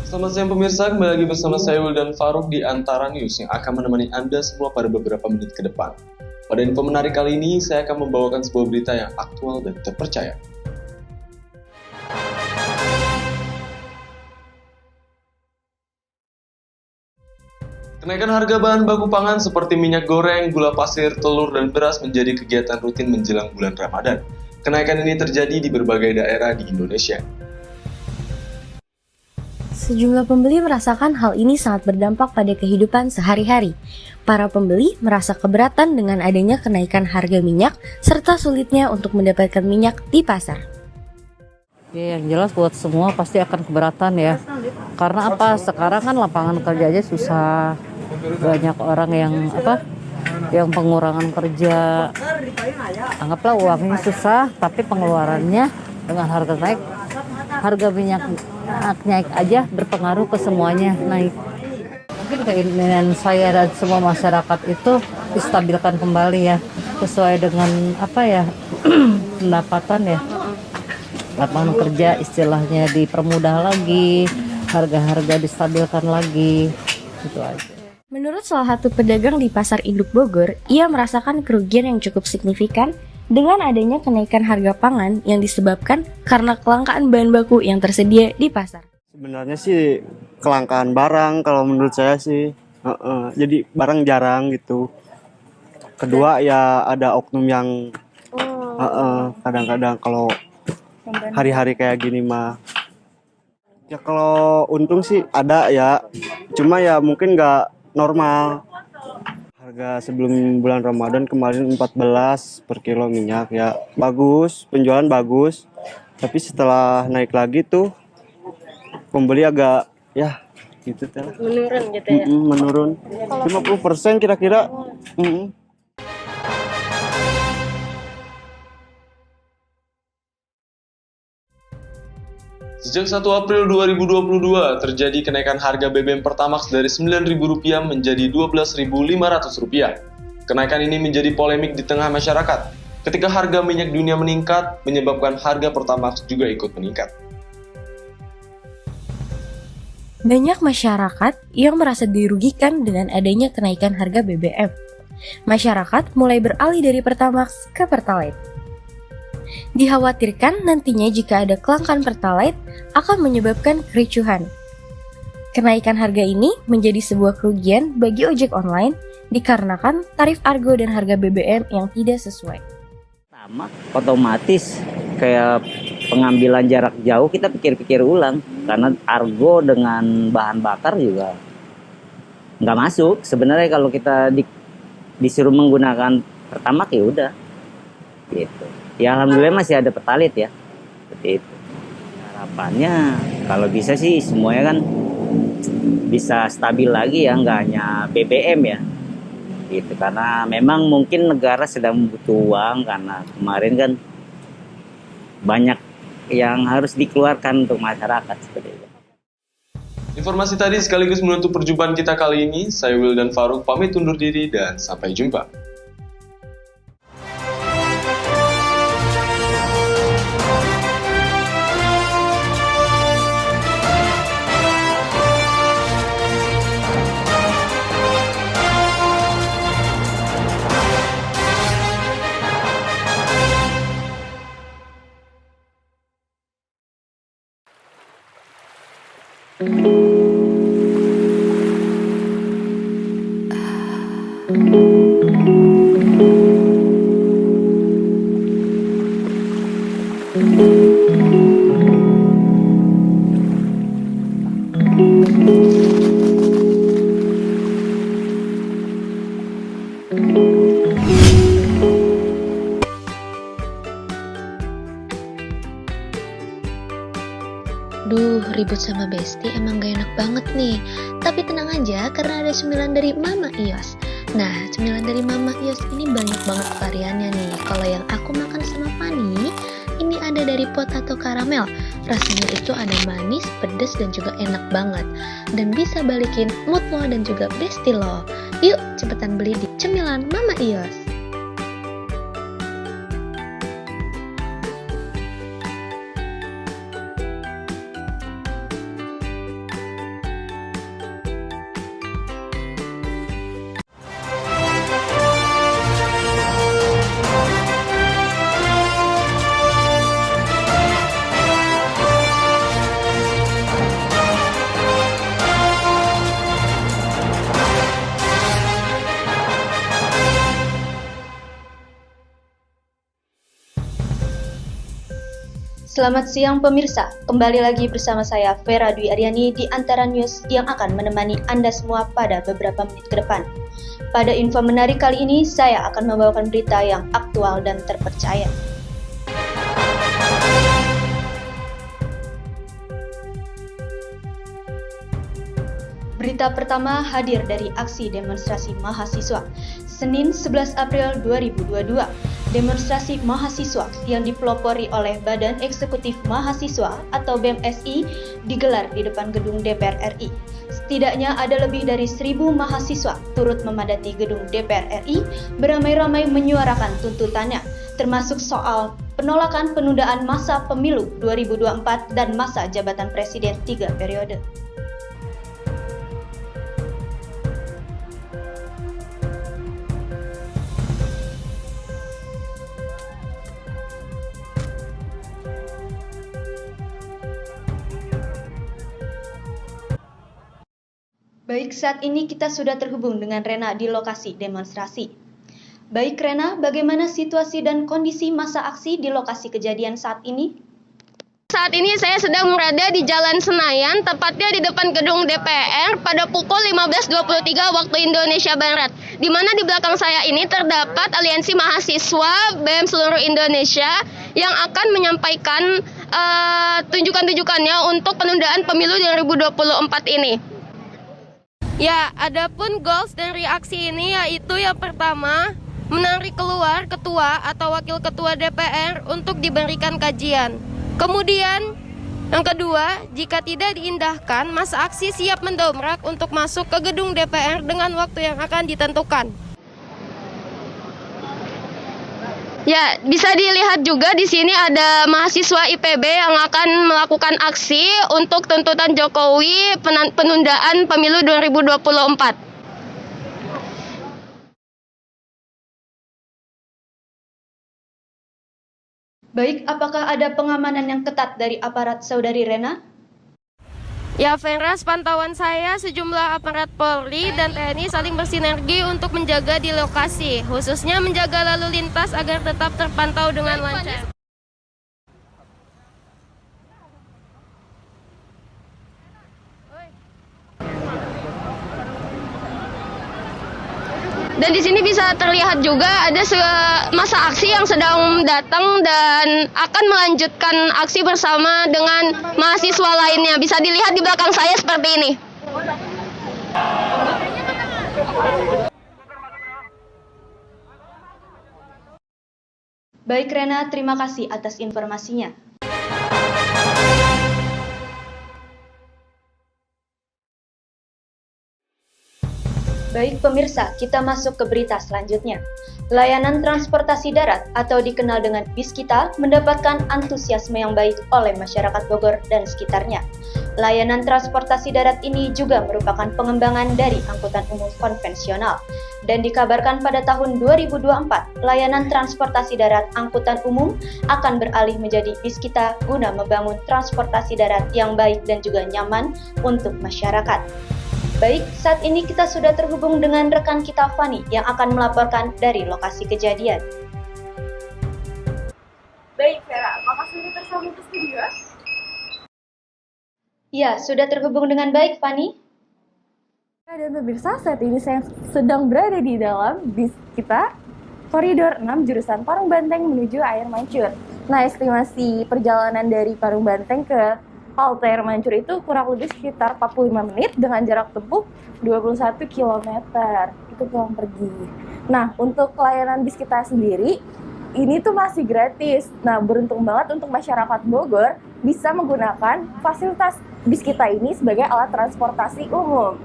Selamat siang pemirsa, kembali lagi bersama saya Wildan Faruk di Antara News yang akan menemani Anda semua pada beberapa menit ke depan. Pada info menarik kali ini, saya akan membawakan sebuah berita yang aktual dan terpercaya. Kenaikan harga bahan baku pangan seperti minyak goreng, gula pasir, telur, dan beras menjadi kegiatan rutin menjelang bulan Ramadan. Kenaikan ini terjadi di berbagai daerah di Indonesia. Sejumlah pembeli merasakan hal ini sangat berdampak pada kehidupan sehari-hari. Para pembeli merasa keberatan dengan adanya kenaikan harga minyak serta sulitnya untuk mendapatkan minyak di pasar. Ya, yang jelas buat semua pasti akan keberatan ya. Karena apa? Sekarang kan lapangan kerja aja susah. Banyak orang yang pengurangan kerja. Anggaplah uangnya susah, tapi pengeluarannya dengan harga naik, harga minyak naik aja berpengaruh ke semuanya naik. Mungkin keinginan saya dan semua masyarakat itu distabilkan kembali ya, sesuai dengan pendapatan ya. Lapangan kerja istilahnya dipermudah lagi, harga-harga distabilkan lagi, gitu aja. Menurut salah satu pedagang di Pasar Induk Bogor, ia merasakan kerugian yang cukup signifikan dengan adanya kenaikan harga pangan yang disebabkan karena kelangkaan bahan baku yang tersedia di pasar. Sebenarnya sih kelangkaan barang kalau menurut saya sih. Jadi barang jarang gitu. Kedua ya ada oknum yang kadang-kadang kalau hari-hari kayak gini mah. Ya kalau untung sih ada ya. Cuma ya mungkin nggak normal. Harga sebelum bulan Ramadan kemarin 14 per kilo minyak ya bagus, penjualan bagus. Tapi setelah naik lagi tuh pembeli agak ya gitu lah. Menurun gitu ya? Menurun 50% kira-kira. Sejak 1 April 2022 terjadi kenaikan harga BBM Pertamax dari Rp9.000 menjadi Rp12.500. Kenaikan ini menjadi polemik di tengah masyarakat ketika harga minyak dunia meningkat menyebabkan harga Pertamax juga ikut meningkat. Banyak masyarakat yang merasa dirugikan dengan adanya kenaikan harga BBM. Masyarakat mulai beralih dari Pertamax ke Pertalite. Dikhawatirkan nantinya jika ada kelangkaan Pertalite akan menyebabkan kericuhan. Kenaikan harga ini menjadi sebuah kerugian bagi ojek online dikarenakan tarif argo dan harga BBM yang tidak sesuai. Pertama, otomatis kayak pengambilan jarak jauh kita pikir-pikir ulang karena argo dengan bahan bakar juga nggak masuk. Sebenarnya kalau kita disuruh menggunakan Pertamax ya udah gitu. Ya alhamdulillah masih ada Pertalite ya. Seperti itu. Harapannya kalau bisa sih semuanya kan bisa stabil lagi ya, nggak hanya BBM ya. Gitu karena memang mungkin negara sedang membutuh uang karena kemarin kan banyak yang harus dikeluarkan untuk masyarakat seperti itu. Informasi tadi sekaligus menutup perjumpaan kita kali ini. Saya Wildan Faruk pamit undur diri dan sampai jumpa. Duh, ribut sama Besti emang gak enak banget nih. Tapi tenang aja karena ada cemilan dari Mama Ios. Nah, cemilan dari Mama Ios ini banyak banget variannya nih. Kalau yang aku makan sama Fani, ini ada dari potato karamel. Rasanya itu ada manis, pedas, dan juga enak banget. Dan bisa balikin mood lo dan juga Besti lo. Yuk, cepetan beli di cemilan Mama Ios. Selamat siang pemirsa, kembali lagi bersama saya Vera Dwi Aryani di Antara News yang akan menemani Anda semua pada beberapa menit ke depan. Pada info menarik kali ini, saya akan membawakan berita yang aktual dan terpercaya. Berita pertama hadir dari aksi demonstrasi mahasiswa. Senin 11 April 2022, demonstrasi mahasiswa yang dipelopori oleh Badan Eksekutif Mahasiswa atau BEM-SI digelar di depan gedung DPR RI. Setidaknya ada lebih dari 1.000 mahasiswa turut memadati gedung DPR RI beramai-ramai menyuarakan tuntutannya, termasuk soal penolakan penundaan masa pemilu 2024 dan masa jabatan presiden 3 periode. Baik, saat ini kita sudah terhubung dengan Rena di lokasi demonstrasi. Baik Rena, bagaimana situasi dan kondisi masa aksi di lokasi kejadian saat ini? Saat ini saya sedang berada di Jalan Senayan, tepatnya di depan gedung DPR pada pukul 15.23 waktu Indonesia Barat. Di mana di belakang saya ini terdapat aliansi mahasiswa BEM seluruh Indonesia yang akan menyampaikan tunjukan-tunjukannya untuk penundaan pemilu 2024 ini. Ya, adapun goals dari aksi ini yaitu yang pertama, menarik keluar ketua atau wakil ketua DPR untuk diberikan kajian. Kemudian, yang kedua, jika tidak diindahkan, masa aksi siap mendobrak untuk masuk ke gedung DPR dengan waktu yang akan ditentukan. Ya, bisa dilihat juga di sini ada mahasiswa IPB yang akan melakukan aksi untuk tuntutan Jokowi penundaan pemilu 2024. Baik, apakah ada pengamanan yang ketat dari aparat saudari Rena? Ya, Vera, pantauan saya sejumlah aparat Polri dan TNI saling bersinergi untuk menjaga di lokasi, khususnya menjaga lalu lintas agar tetap terpantau dengan lancar. Dan di sini bisa terlihat juga ada masa aksi yang sedang datang dan akan melanjutkan aksi bersama dengan mahasiswa lainnya. Bisa dilihat di belakang saya seperti ini. Baik Rena, terima kasih atas informasinya. Baik pemirsa, kita masuk ke berita selanjutnya. Layanan transportasi darat atau dikenal dengan BIS kita mendapatkan antusiasme yang baik oleh masyarakat Bogor dan sekitarnya. Layanan transportasi darat ini juga merupakan pengembangan dari angkutan umum konvensional. Dan dikabarkan pada tahun 2024, layanan transportasi darat angkutan umum akan beralih menjadi BIS kita guna membangun transportasi darat yang baik dan juga nyaman untuk masyarakat. Baik, saat ini kita sudah terhubung dengan rekan kita Fani yang akan melaporkan dari lokasi kejadian. Baik, Vera, apakah sudah tersambung ke studio? Ya, sudah terhubung dengan baik, Fani. Dan pemirsa, saat ini saya sedang berada di dalam bis kita, Koridor 6 jurusan Parung Banteng menuju Air Mancur. Nah, estimasi perjalanan dari Parung Banteng ke halte Air Mancur itu kurang lebih sekitar 45 menit dengan jarak tempuh 21 km. Itu pulang pergi. Nah, untuk layanan bis kita sendiri, ini tuh masih gratis. Nah, beruntung banget untuk masyarakat Bogor bisa menggunakan fasilitas bis kita ini sebagai alat transportasi umum.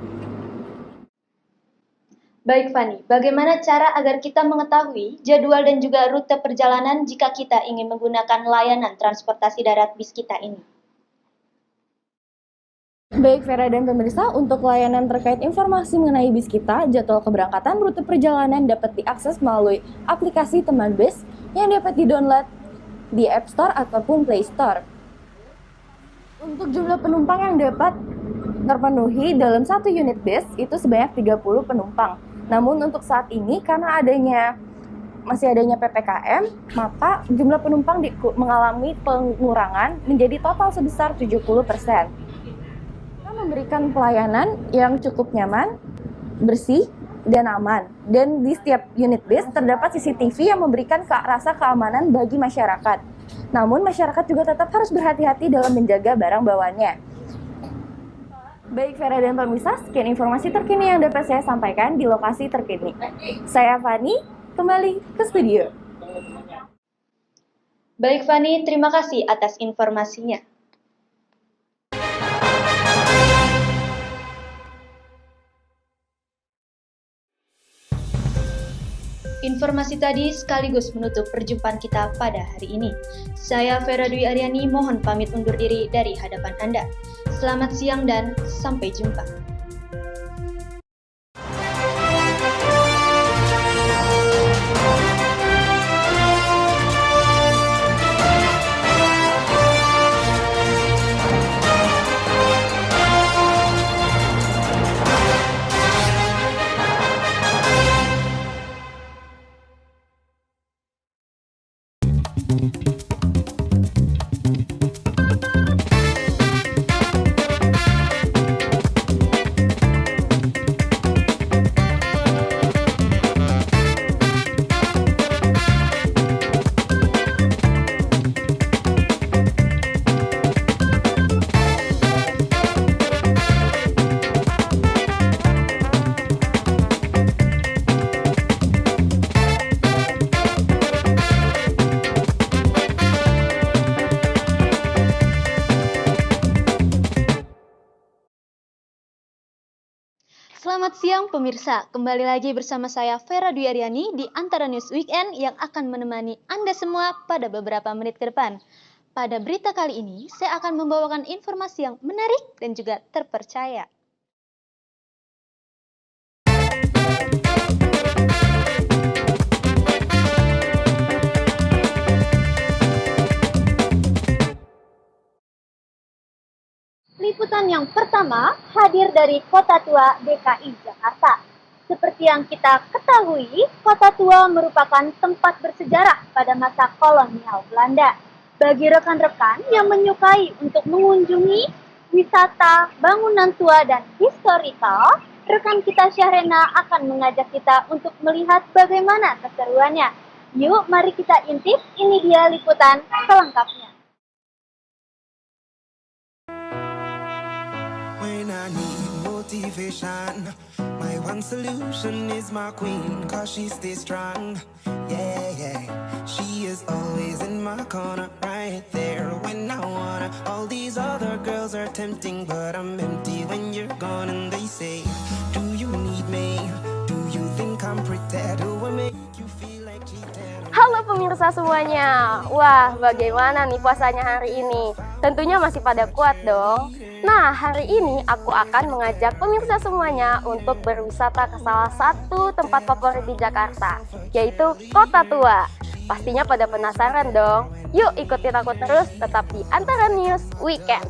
Baik Fani, bagaimana cara agar kita mengetahui jadwal dan juga rute perjalanan jika kita ingin menggunakan layanan transportasi darat bis kita ini? Baik Vera dan pemirsa, untuk layanan terkait informasi mengenai bis kita, jadwal keberangkatan, rute perjalanan dapat diakses melalui aplikasi Teman Bis yang dapat di-download di App Store ataupun Play Store. Untuk jumlah penumpang yang dapat terpenuhi dalam satu unit bis itu sebanyak 30 penumpang. Namun untuk saat ini karena adanya masih adanya PPKM, maka jumlah penumpang mengalami pengurangan menjadi total sebesar 70%. Kita memberikan pelayanan yang cukup nyaman, bersih, dan aman. Dan di setiap unit bis terdapat CCTV yang memberikan rasa keamanan bagi masyarakat. Namun masyarakat juga tetap harus berhati-hati dalam menjaga barang bawaannya. Baik Vera dan pemirsa, sekian informasi terkini yang dapat saya sampaikan di lokasi terkini. Saya Fani, kembali ke studio. Baik Fani, terima kasih atas informasinya. Informasi tadi sekaligus menutup perjumpaan kita pada hari ini. Saya Vera Dwi Aryani mohon pamit undur diri dari hadapan Anda. Selamat siang dan sampai jumpa. Selamat siang pemirsa, kembali lagi bersama saya Vera Dwi Aryani di Antara News Weekend yang akan menemani Anda semua pada beberapa menit ke depan. Pada berita kali ini, saya akan membawakan informasi yang menarik dan juga terpercaya. Liputan yang pertama hadir dari Kota Tua DKI Jakarta. Seperti yang kita ketahui, Kota Tua merupakan tempat bersejarah pada masa kolonial Belanda. Bagi rekan-rekan yang menyukai untuk mengunjungi wisata bangunan tua dan historikal, rekan kita Syahrena akan mengajak kita untuk melihat bagaimana keseruannya. Yuk, mari kita intip, ini dia liputan selengkapnya. When I need motivation, my one solution is my queen, cause she stays strong. Yeah, yeah, she is always in my corner, right there when I wanna. All these other girls are tempting, but I'm empty when you're gone. And they say, do you need me? Do you think I'm pretty? Do I make you feel like cheating? Halo pemirsa semuanya, wah bagaimana nih puasanya hari ini? Tentunya masih pada kuat dong. Nah, hari ini aku akan mengajak pemirsa semuanya untuk berwisata ke salah satu tempat favorit di Jakarta, yaitu Kota Tua. Pastinya pada penasaran dong. Yuk ikutin aku terus, tetap di Antara News Weekend.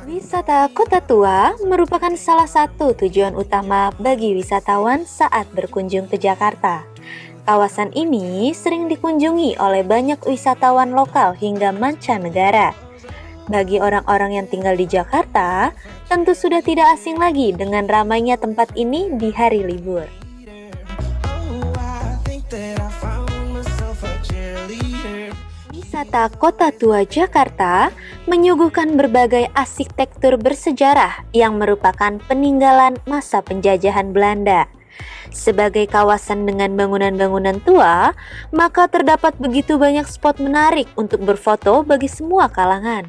Wisata Kota Tua merupakan salah satu tujuan utama bagi wisatawan saat berkunjung ke Jakarta. Kawasan ini sering dikunjungi oleh banyak wisatawan lokal hingga mancanegara. Bagi orang-orang yang tinggal di Jakarta, tentu sudah tidak asing lagi dengan ramainya tempat ini di hari libur. Wisata Kota Tua Jakarta menyuguhkan berbagai arsitektur bersejarah yang merupakan peninggalan masa penjajahan Belanda. Sebagai kawasan dengan bangunan-bangunan tua, maka terdapat begitu banyak spot menarik untuk berfoto bagi semua kalangan.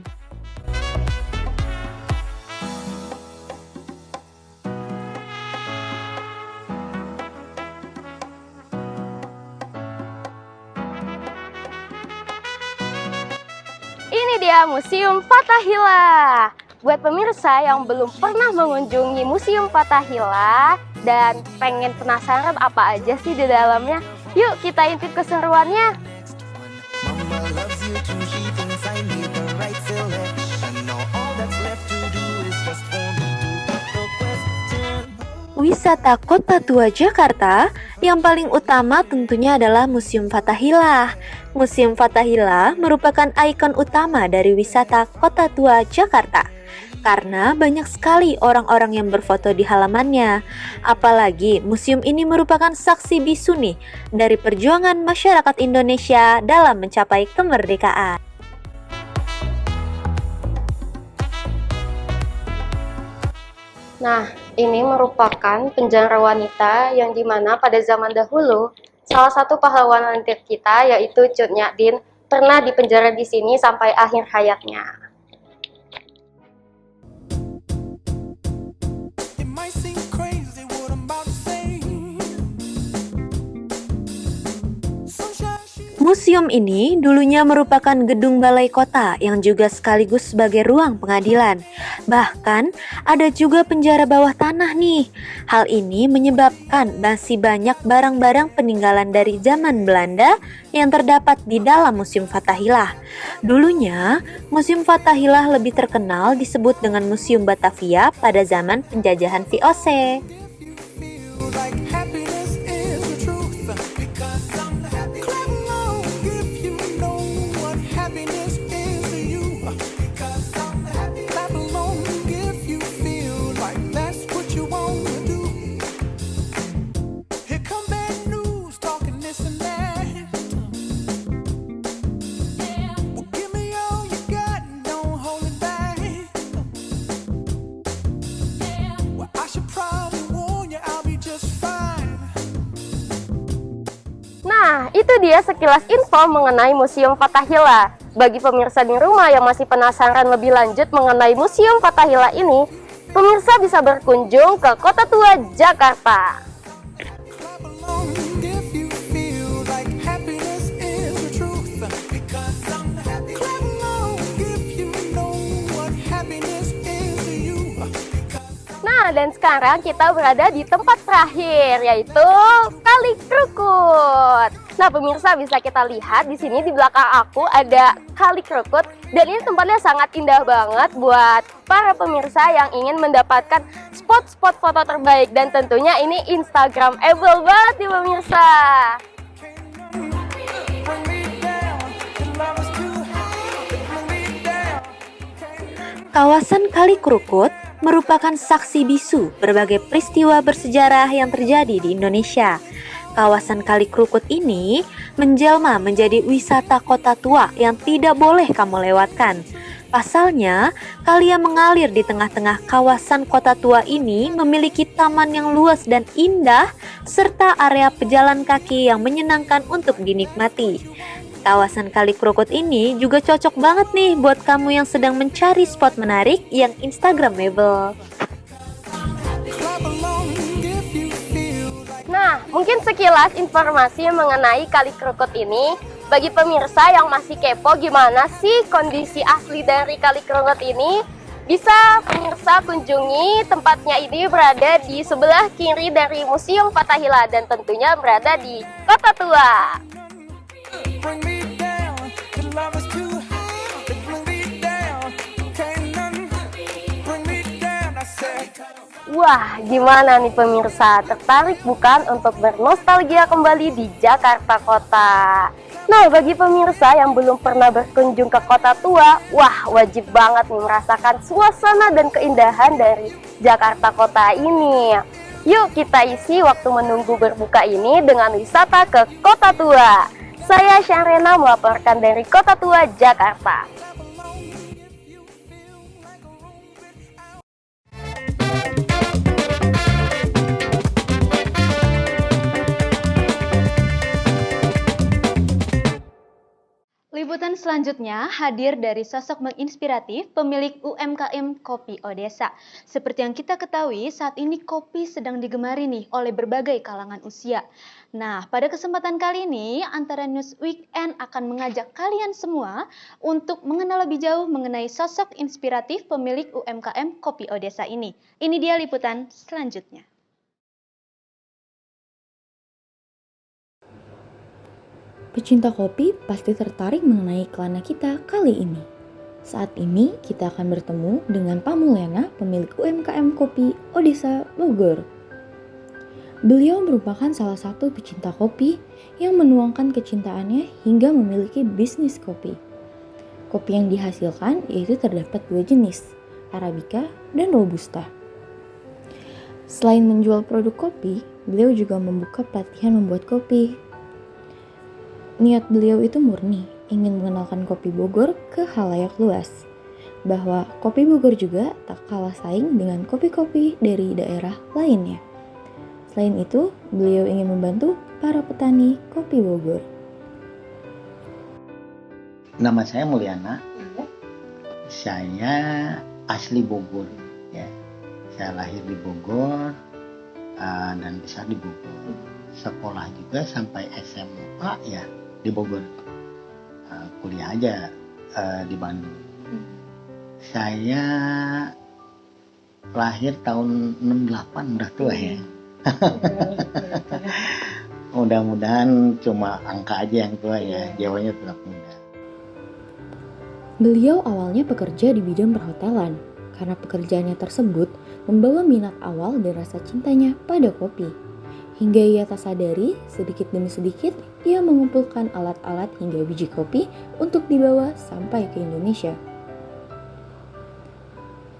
Ini dia Museum Fathahillah. Buat pemirsa yang belum pernah mengunjungi Museum Fathahillah dan pengen penasaran apa aja sih di dalamnya, yuk kita intip keseruannya. Mama loves you too, she thinks I made the right selection. Now Wisata Kota Tua Jakarta yang paling utama tentunya adalah Museum Fathahillah. Museum Fathahillah merupakan ikon utama dari wisata Kota Tua Jakarta. Karena banyak sekali orang-orang yang berfoto di halamannya. Apalagi museum ini merupakan saksi bisu nih dari perjuangan masyarakat Indonesia dalam mencapai kemerdekaan. Nah, ini merupakan penjara wanita yang dimana pada zaman dahulu salah satu pahlawan wanita kita yaitu Cut Nyak Dien pernah dipenjara di sini sampai akhir hayatnya. Museum ini dulunya merupakan gedung balai kota yang juga sekaligus sebagai ruang pengadilan. Bahkan ada juga penjara bawah tanah nih. Hal ini menyebabkan masih banyak barang-barang peninggalan dari zaman Belanda yang terdapat di dalam Museum Fathahillah. Dulunya, Museum Fathahillah lebih terkenal disebut dengan Museum Batavia pada zaman penjajahan VOC. Nah, itu dia sekilas info mengenai Museum Fathahillah. Bagi pemirsa di rumah yang masih penasaran lebih lanjut mengenai Museum Fathahillah ini, pemirsa bisa berkunjung ke Kota Tua Jakarta. Nah, dan sekarang kita berada di tempat terakhir, yaitu Kali Krukut. Nah, pemirsa bisa kita lihat di sini di belakang aku ada Kali Krukut, dan ini tempatnya sangat indah banget buat para pemirsa yang ingin mendapatkan spot-spot foto terbaik, dan tentunya ini Instagramable banget nih pemirsa. Kawasan Kali Krukut merupakan saksi bisu berbagai peristiwa bersejarah yang terjadi di Indonesia. Kawasan Kali Krukut ini menjelma menjadi wisata kota tua yang tidak boleh kamu lewatkan. Pasalnya, kali yang mengalir di tengah-tengah kawasan kota tua ini memiliki taman yang luas dan indah, serta area pejalan kaki yang menyenangkan untuk dinikmati. Kawasan Kali Krukut ini juga cocok banget nih buat kamu yang sedang mencari spot menarik yang Instagramable. Nah, mungkin sekilas informasi mengenai Kali Krukut ini. Bagi pemirsa yang masih kepo gimana sih kondisi asli dari Kali Krukut ini, bisa pemirsa kunjungi. Tempatnya ini berada di sebelah kiri dari Museum Fathahillah dan tentunya berada di Kota Tua. Wah, gimana nih pemirsa? Tertarik bukan untuk bernostalgia kembali di Jakarta Kota? Nah, bagi pemirsa yang belum pernah berkunjung ke Kota Tua, wah wajib banget nih merasakan suasana dan keindahan dari Jakarta Kota ini. Yuk kita isi waktu menunggu berbuka ini dengan wisata ke Kota Tua. Saya Syanrena melaporkan dari Kota Tua, Jakarta. Liputan selanjutnya hadir dari sosok menginspiratif pemilik UMKM Kopi Odesa. Seperti yang kita ketahui, saat ini kopi sedang digemari nih oleh berbagai kalangan usia. Nah, pada kesempatan kali ini, Antara News Weekend akan mengajak kalian semua untuk mengenal lebih jauh mengenai sosok inspiratif pemilik UMKM Kopi Odesa ini. Ini dia liputan selanjutnya. Pecinta kopi pasti tertarik mengenai iklannya kita kali ini. Saat ini kita akan bertemu dengan Pak Mulena, pemilik UMKM Kopi Odesa Bogor. Beliau merupakan salah satu pecinta kopi yang menuangkan kecintaannya hingga memiliki bisnis kopi. Kopi yang dihasilkan yaitu terdapat 2 jenis, Arabica dan Robusta. Selain menjual produk kopi, beliau juga membuka pelatihan membuat kopi. Niat beliau itu murni, ingin mengenalkan kopi Bogor ke khalayak luas. Bahwa kopi Bogor juga tak kalah saing dengan kopi-kopi dari daerah lainnya. Selain itu, beliau ingin membantu para petani kopi Bogor. Nama saya Mulyana. Saya asli Bogor. Ya. Saya lahir di Bogor dan besar di Bogor. Sekolah juga sampai SMA ya di Bogor. Kuliah aja di Bandung. Saya lahir tahun 68, udah tua ya. Mudah-mudahan cuma angka aja yang tua ya, jiwanya tetap muda. Beliau awalnya bekerja di bidang perhotelan, karena pekerjaannya tersebut membawa minat awal dan rasa cintanya pada kopi. Hingga ia tak sadari, sedikit demi sedikit, ia mengumpulkan alat-alat hingga biji kopi untuk dibawa sampai ke Indonesia.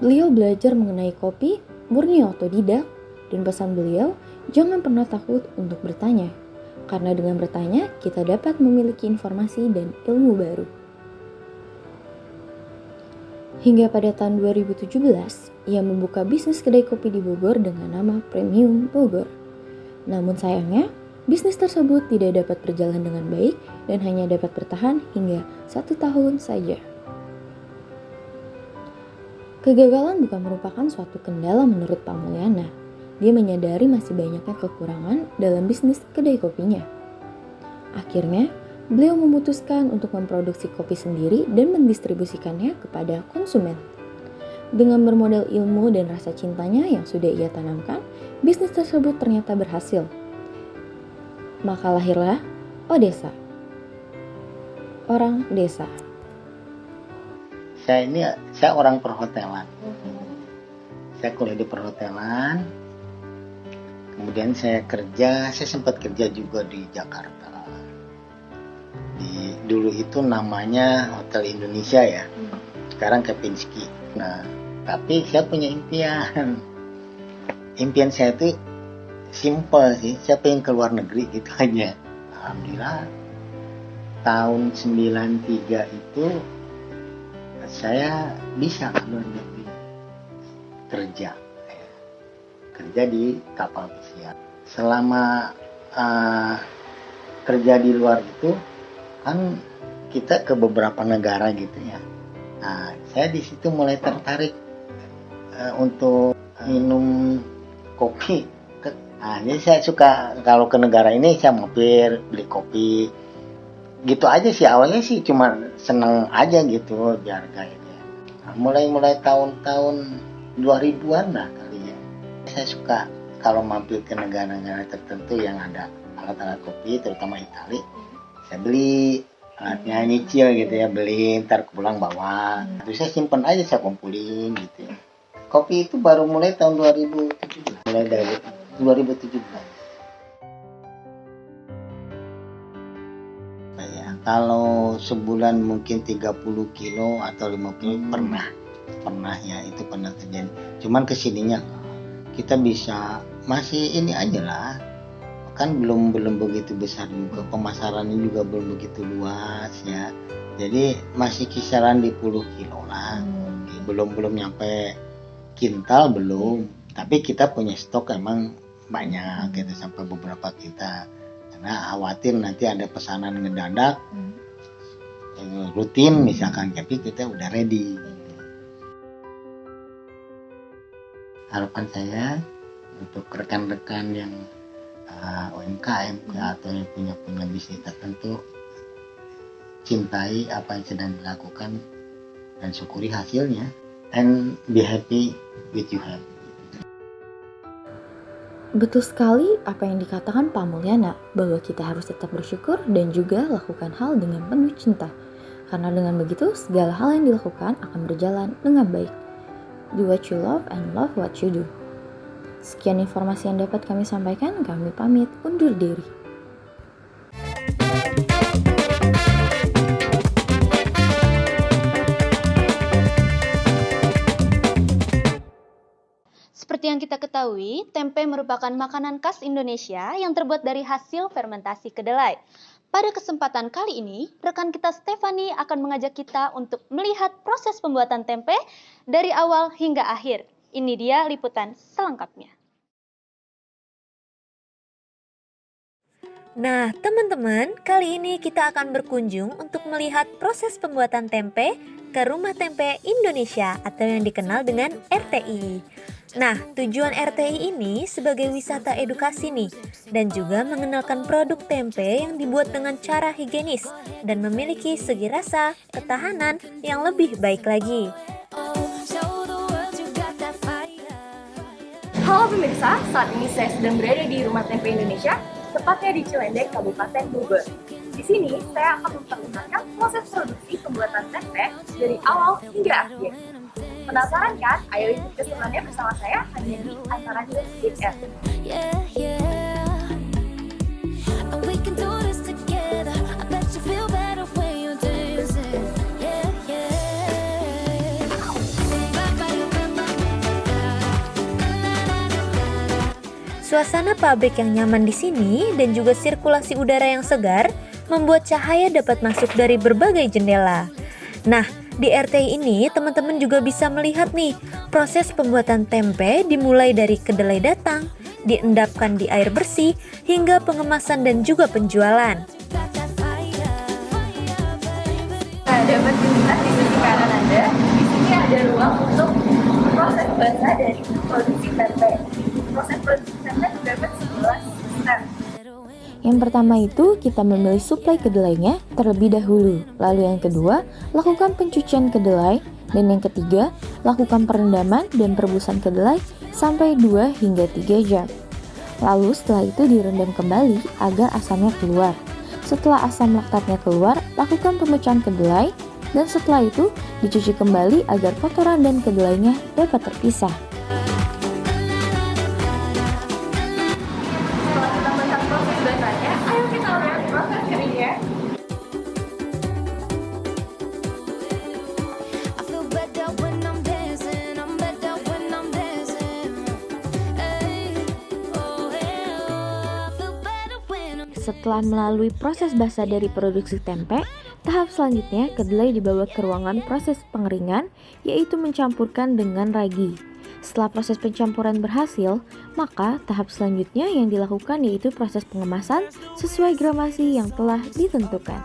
Beliau belajar mengenai kopi murni otodidak, dan pesan beliau, jangan pernah takut untuk bertanya, karena dengan bertanya kita dapat memiliki informasi dan ilmu baru. Hingga pada tahun 2017, ia membuka bisnis kedai kopi di Bogor dengan nama Premium Bogor. Namun sayangnya, bisnis tersebut tidak dapat berjalan dengan baik dan hanya dapat bertahan hingga 1 tahun saja. Kegagalan bukan merupakan suatu kendala menurut Pak Mulyana. Dia menyadari masih banyaknya kekurangan dalam bisnis kedai kopinya. Akhirnya, beliau memutuskan untuk memproduksi kopi sendiri dan mendistribusikannya kepada konsumen. Dengan bermodal ilmu dan rasa cintanya yang sudah ia tanamkan, bisnis tersebut ternyata berhasil. Maka lahirlah Odesa, orang desa. Saya orang perhotelan. Saya kuliah di perhotelan. Kemudian saya sempat kerja juga di Jakarta. Dulu itu namanya Hotel Indonesia ya, sekarang Kempinski. Nah, tapi saya punya impian saya tuh simple sih, saya pengen ke luar negeri gitu aja. Alhamdulillah tahun 93 itu saya bisa ke luar negeri kerja di kapal pesiar. Selama kerja di luar itu kan kita ke beberapa negara gitu ya. Nah, saya di situ mulai tertarik untuk minum kopi. Nah, jadi saya suka kalau ke negara ini saya mampir beli kopi. Gitu aja sih awalnya sih, cuma seneng aja gitu biar kayak gitu. Nah, mulai tahun-tahun 2000-an lah kali ya. Saya suka kalau mampir ke negara-negara tertentu yang ada alat-alat kopi, terutama Italia. Saya beli alatnya, nyicil gitu ya, beli, ntar pulang bawa. Terus saya simpen aja, saya kumpulin gitu ya. Kopi itu baru mulai tahun 2017. Mulai dari 2017. Nah, ya, kalau sebulan mungkin 30 kilo atau 50 kilo pernah ya, itu pernah terjadi. Cuman kesininya kita bisa masih ini aja lah. Kan belum begitu besar juga, pemasarannya juga belum begitu luas ya, jadi masih kisaran di puluh kilo lah, belum nyampe kintal belum, tapi kita punya stok emang banyak gitu sampai beberapa kita, karena khawatir nanti ada pesanan ngedadak rutin misalkan, tapi kita udah ready. Harapan saya untuk rekan-rekan yang UMKM atau yang punya bisnis tertentu, cintai apa yang sedang dilakukan dan syukuri hasilnya, and be happy with you have. Betul sekali apa yang dikatakan Pak Mulyana, bahwa kita harus tetap bersyukur dan juga lakukan hal dengan penuh cinta. Karena dengan begitu segala hal yang dilakukan akan berjalan dengan baik. Do what you love and love what you do. Sekian informasi yang dapat kami sampaikan, kami pamit undur diri. Seperti yang kita ketahui, tempe merupakan makanan khas Indonesia yang terbuat dari hasil fermentasi kedelai. Pada kesempatan kali ini, rekan kita Stefani akan mengajak kita untuk melihat proses pembuatan tempe dari awal hingga akhir. Ini dia liputan selengkapnya. Nah, teman-teman, kali ini kita akan berkunjung untuk melihat proses pembuatan tempe ke Rumah Tempe Indonesia atau yang dikenal dengan RTI. Nah, tujuan RTI ini sebagai wisata edukasi nih, dan juga mengenalkan produk tempe yang dibuat dengan cara higienis dan memiliki segi rasa, ketahanan yang lebih baik lagi. Halo pemirsa, saat ini saya sedang berada di Rumah Tempe Indonesia, tepatnya di Cilendek, Kabupaten Bogor. Di sini saya akan memperlihatkan proses produksi pembuatan tempe dari awal hingga akhir. Penasaran kan? Ayo ikut keseruannya bersama saya hanya di Antara News with R. Suasana pabrik yang nyaman di sini dan juga sirkulasi udara yang segar membuat cahaya dapat masuk dari berbagai jendela. Nah, di RTI ini teman-teman juga bisa melihat nih proses pembuatan tempe dimulai dari kedelai datang, diendapkan di air bersih, hingga pengemasan dan juga penjualan. Nah, dapat dilihat di sisi kanan Anda, di sini ada ruang untuk proses basah dari produksi tempe. Proses produksi tempe terdapat 11 step. Yang pertama itu kita memilih suplai kedelainya terlebih dahulu. Lalu yang kedua, lakukan pencucian kedelai. Dan yang ketiga, lakukan perendaman dan perebusan kedelai sampai 2 hingga 3 jam. Lalu setelah itu direndam kembali agar asamnya keluar. Setelah asam laktatnya keluar, lakukan pemecahan kedelai. Dan setelah itu dicuci kembali agar kotoran dan kedelainya dapat terpisah. Ayo kita lihat proses keringnya. Setelah melalui proses basah dari produksi tempe, tahap selanjutnya kedelai dibawa ke ruangan proses pengeringan, yaitu mencampurkan dengan ragi. Setelah proses pencampuran berhasil, maka tahap selanjutnya yang dilakukan yaitu proses pengemasan sesuai gramasi yang telah ditentukan.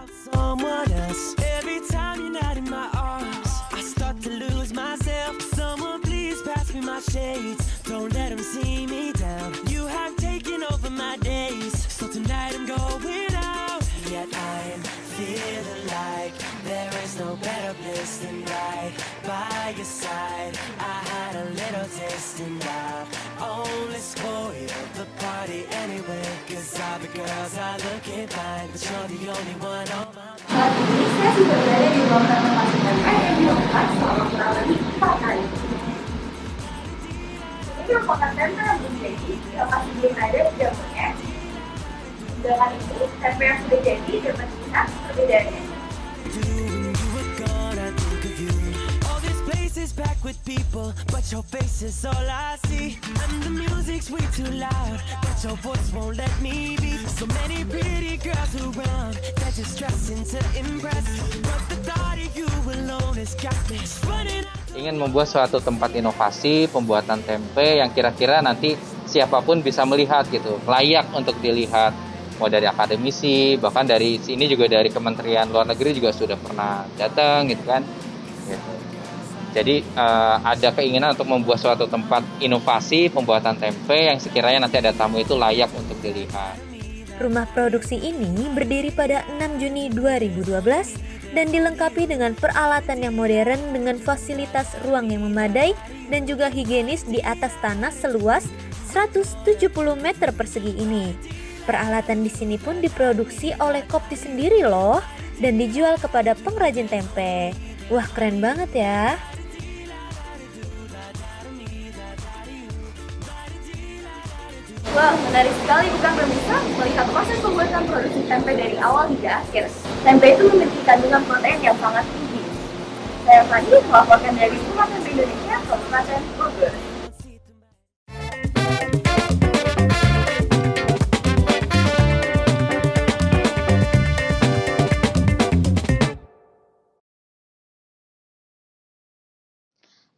Saat ini saya sudah berada di ruang fermentasi tempe yang dilakukan selama kurang lebih 4 hari. Ini merupakan tempe yang belum jadi, yang masih belum ada di dapurnya. Dengan itu, tempe yang sudah jadi dapat dilihat perbedaannya. Back with people, but your face is all I see. And the music's way too loud, but your voice won't let me be. So many pretty girls around, they're just dressing to impress. But the thought of you alone has got me running. Ingin membuat suatu tempat inovasi pembuatan tempe yang kira-kira nanti siapapun bisa melihat gitu, layak untuk dilihat. Mau dari akademisi, bahkan dari sini juga dari Kementerian Luar Negeri juga sudah pernah datang gitu kan. Gitu. Jadi ada keinginan untuk membuat suatu tempat inovasi pembuatan tempe yang sekiranya nanti ada tamu itu layak untuk dilihat. Rumah produksi ini berdiri pada 6 Juni 2012 dan dilengkapi dengan peralatan yang modern dengan fasilitas ruang yang memadai dan juga higienis di atas tanah seluas 170 meter persegi ini. Peralatan di sini pun diproduksi oleh Kopti sendiri loh dan dijual kepada pengrajin tempe. Wah, keren banget ya. Wah, menarik sekali bukan pemirsa melihat proses pembuatan produksi tempe dari awal hingga akhir. Tempe itu memiliki kandungan protein yang sangat tinggi. Saya Fadi melaporkan dari Rumah Tempe Indonesia, Kabupaten Bogor.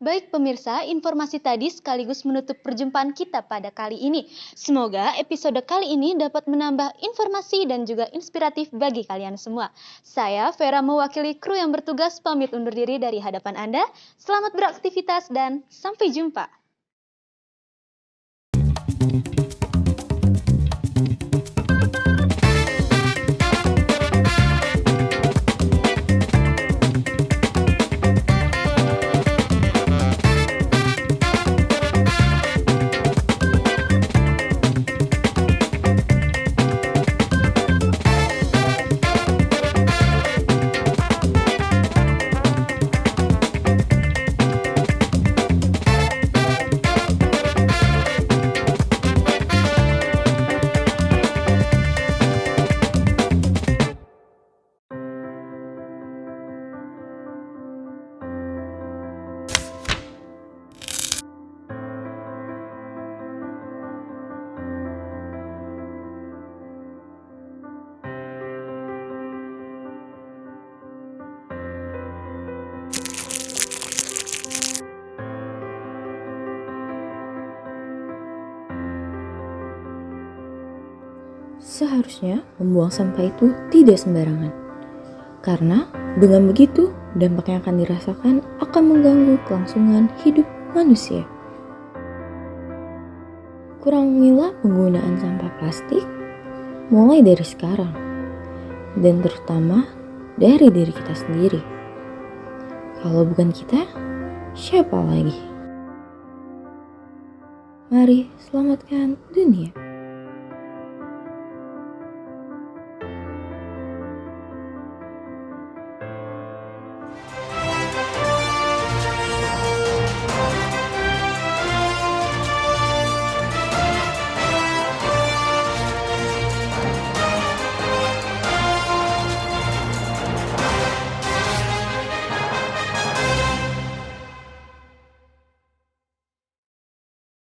Baik pemirsa, informasi tadi sekaligus menutup perjumpaan kita pada kali ini. Semoga episode kali ini dapat menambah informasi dan juga inspiratif bagi kalian semua. Saya Vera mewakili kru yang bertugas pamit undur diri dari hadapan Anda. Selamat beraktivitas dan sampai jumpa. Seharusnya membuang sampah itu tidak sembarangan. Karena dengan begitu, dampak yang akan dirasakan akan mengganggu kelangsungan hidup manusia. Kurangilah penggunaan sampah plastik mulai dari sekarang. Dan terutama dari diri kita sendiri. Kalau bukan kita, siapa lagi? Mari selamatkan dunia.